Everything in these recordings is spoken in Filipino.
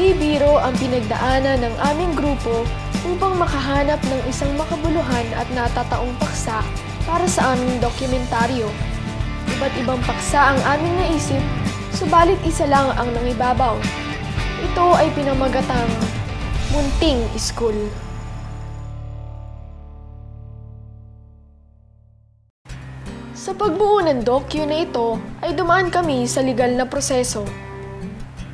Hindi biro ang pinagdaanan ng aming grupo upang makahanap ng isang makabuluhan at natataong paksa para sa aming dokumentaryo. Iba't ibang paksa ang aming naisip, subalit isa lang ang nangibabaw. Ito ay pinamagatang Munting School. Sa pagbuo ng dokyu na ito ay dumaan kami sa legal na proseso.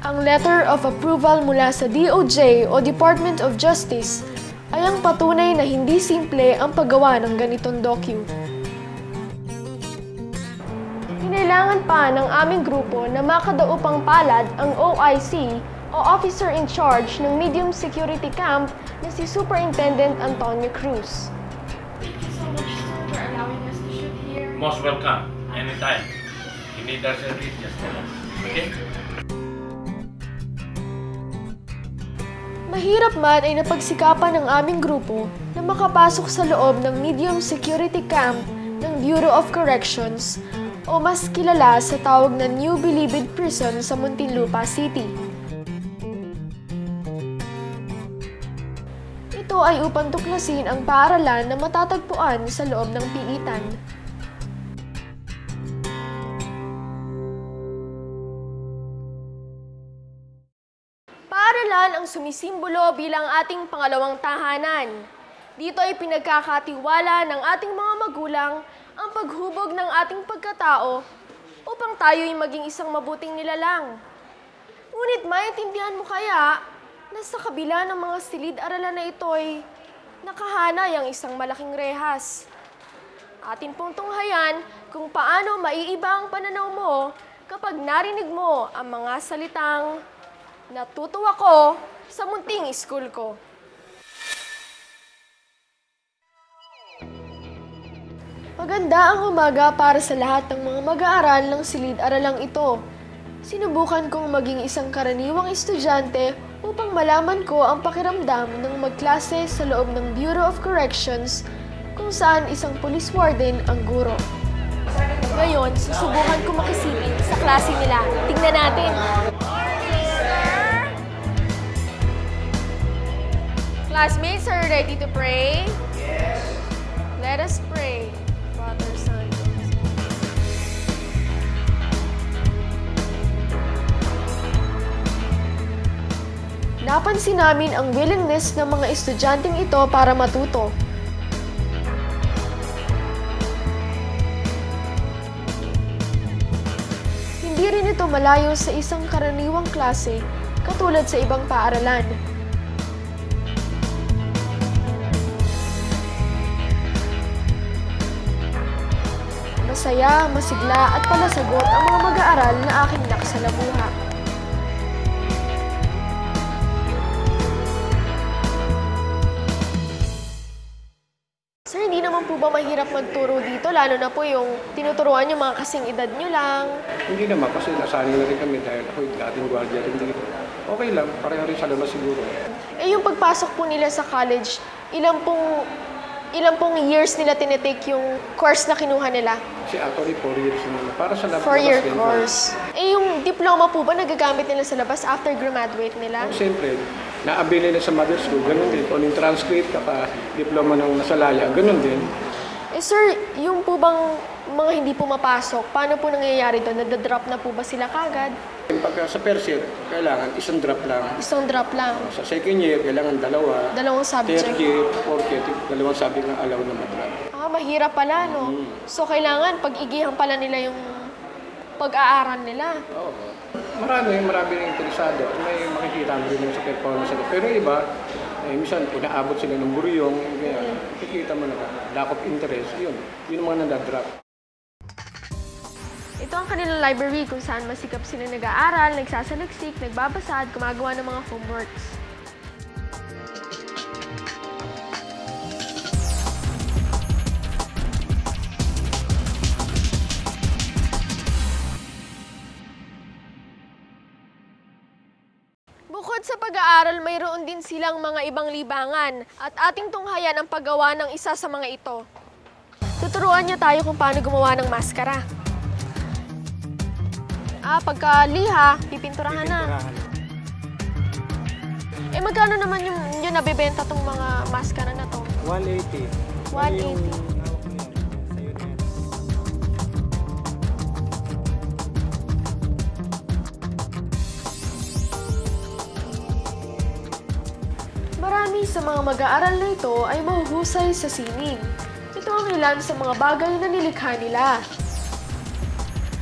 Ang letter of approval mula sa DOJ o Department of Justice ay ang patunay na hindi simple ang paggawa ng ganitong dokyu. Kinailangan pa ng aming grupo na makadaupang palad ang OIC o Officer in Charge ng Medium Security Camp na si Superintendent Antonio Cruz. Thank you so much, sir, for allowing us to shoot here. Most welcome. Anytime. You need our service, just tell us. Okay? Mahirap man ay napagsikapan ng aming grupo na makapasok sa loob ng Medium Security Camp ng Bureau of Corrections o mas kilala sa tawag na New Bilibid Prison sa Muntinlupa City. Ito ay upang tuklasin ang paaralan na matatagpuan sa loob ng piitan. Paaralan ang sumisimbolo bilang ating pangalawang tahanan. Dito ay pinagkakatiwala ng ating mga magulang ang paghubog ng ating pagkatao upang tayo'y maging isang mabuting nilalang. Ngunit maintindihan mo kaya na sa kabila ng mga silid-aralan na ito'y nakahanay ang isang malaking rehas. Atin pong tunghayan kung paano maiiba ang pananaw mo kapag narinig mo ang mga salitang "Natuto ako sa munting school ko." Maganda ang umaga para sa lahat ng mga mag-aaral ng silid-aralang ito. Sinubukan kong maging isang karaniwang estudyante upang malaman ko ang pakiramdam ng magklase sa loob ng Bureau of Corrections kung saan isang police warden ang guro. Ngayon, susubukan ko makisipin sa klase nila. Tingnan natin. Classmates, are you ready to pray? Yes. Let us pray. Father, Son, napansin namin ang willingness ng mga estudyanteng ito para matuto. Hindi rin ito malayo sa isang karaniwang klase katulad sa ibang paaralan. Masaya, masigla at palasagot ang mga mag-aaral na aking nakasalamuha. Sir, hindi naman po ba mahirap magturo dito? Lalo na po yung tinuturuan yung mga kasing edad nyo lang. Hindi naman kasi nasanay na rin kami dahil ako yung dating gwardiya rin dito. Okay lang, pareho rin sa labas siguro. Eh yung pagpasok po nila sa college, ilang pong years nila tinitake yung course na kinuha nila? Kasi actually 4 years nila. Para sa labas 4-year din. course. Eh yung diploma po ba nagagamit nila sa labas after graduate nila? Siyempre, naabili nila sa mother school, ganun din. Kung yung transcript, diploma ng nasalaya, ganun din. Eh sir, yung po bang mga hindi pumapasok, paano po nangyayari doon? Nadadrop na po ba sila kagad? Pagka sa first year, kailangan isang drop lang. Isang drop lang. Sa second year, kailangan dalawa. Dalawang subject. Third year, fourth year, dalawang subject na allow na mag-drop. Ah, mahirap pala, no? So, kailangan pag-igihan pala nila yung pag-aaral nila. Oo. Marami rin interesado. May makikita mo rin sa performance nila. Pero iba, minsan inaabot sila ng buryong. Kikita mo na lack of interest. Yun ang mga nadadrop. Ito ang kanilang library kung saan masikap sila nag-aaral, nagsasaliksik, nagbabasa at gumagawa ng mga homeworks. Bukod sa pag-aaral, mayroon din silang mga ibang libangan at ating tunghayan ang paggawa ng isa sa mga ito. Tuturuan niya tayo kung paano gumawa ng maskara. Pagka liha, pipinturahan na. Eh, magkano naman yung nabibenta tong mga maskara na to? 180. 180. Marami sa mga mag-aaral na ito ay mahuhusay sa sining. Ito ang ilan sa mga bagay na nilikha nila.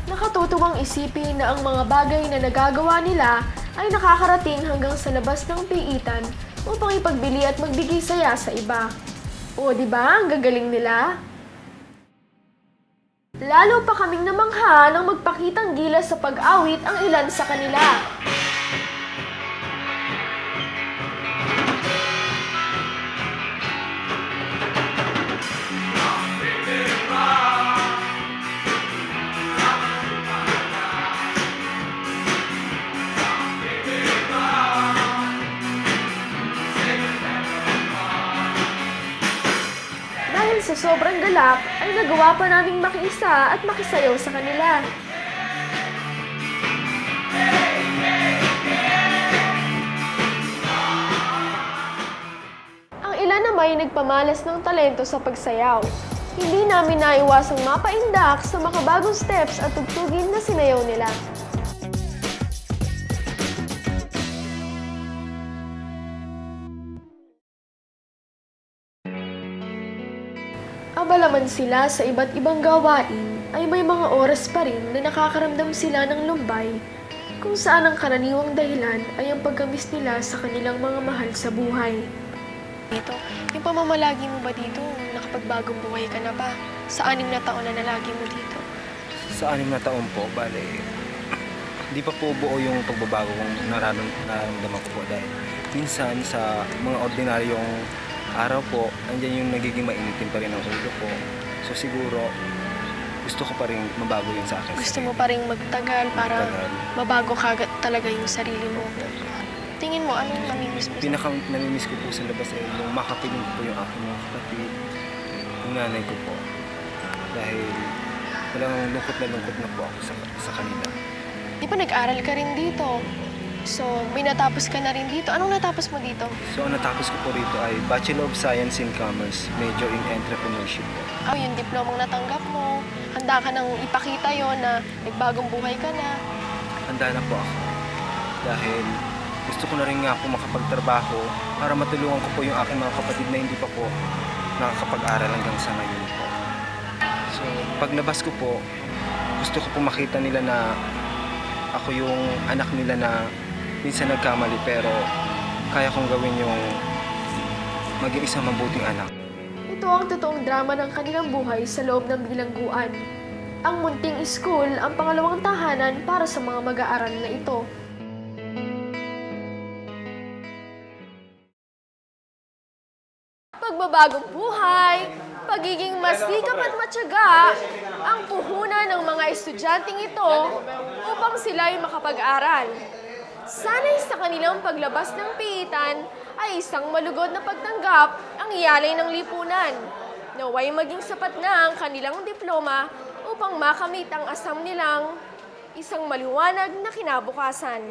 Nakatutuwang isipin na ang mga bagay na nagagawa nila ay nakakarating hanggang sa labas ng piitan upang ipagbili at magbigay saya sa iba. O, di ba? Ang gagaling nila. Lalo pa kaming namangha nang magpakitang gilas sa pag-awit ang ilan sa kanila. Dahil sa sobrang galak, ay nagawa pa naming makiisa at makisayaw sa kanila. Ang ilan naman ay nagpamalas ng talento sa pagsayaw. Hindi namin naiwasang mapaindak sa makabagong steps at tugtugin na sinayaw nila. Abala man sila sa iba't ibang gawain, ay may mga oras pa rin na nakakaramdam sila ng lumbay, kung saan ang karaniwang dahilan ay ang pagkamis nila sa kanilang mga mahal sa buhay. Dito, yung pamamalagi mo ba dito, nakapagbagong buhay ka na ba? Sa 6 na taon na nalagi mo dito? Sa 6 na taon po, bale, hindi pa po buo yung pagbabago kong nararamdaman ko po dahil minsan sa mga ordinaryong araw po, andyan yung nagiging mainitin pa rin ang ulo ko. So siguro, gusto ko pa rin mabago yun sa akin. Gusto mo pa rin magtagal para mabago ka talaga yung sarili mo. Tingin mo, anong namimiss mo? Namimiss ko po sa labas ay yung makapiling ko po yung aking mga kapatid, yung nanay ko po. Dahil walang lungkot na po ako sa kanila. Di ba nag-aral ka rin dito? So, may natapos ka na rin dito. Anong natapos mo dito? So, ang natapos ko po rito ay Bachelor of Science in Commerce, major in Entrepreneurship po. Yung diplomang natanggap mo, handa ka nang ipakita yon na nagbagong buhay ka na. Handa na po ako. Dahil gusto ko na rin nga po makapagtrabaho para matulungan ko po yung aking mga kapatid na hindi pa po nakakapag-aral hanggang sa ngayon po. So, paglabas ko po, gusto ko po makita nila na ako yung anak nila na minsan nagkamali pero kaya kong gawin yung maging isang mabuting anak. Ito ang totoong drama ng kanilang buhay sa loob ng bilangguan. Ang Munting School ang pangalawang tahanan para sa mga mag-aaral na ito. Pagbabagong buhay, pagiging masikap at matyaga, ang puhunan ng mga estudyanteng ito upang sila ay makapag-aral. Sanay sa kanilang paglabas ng piitan ay isang malugod na pagtanggap ang iyalay ng lipunan. Naway maging sapat na ang kanilang diploma upang makamit ang asam nilang isang maliwanag na kinabukasan.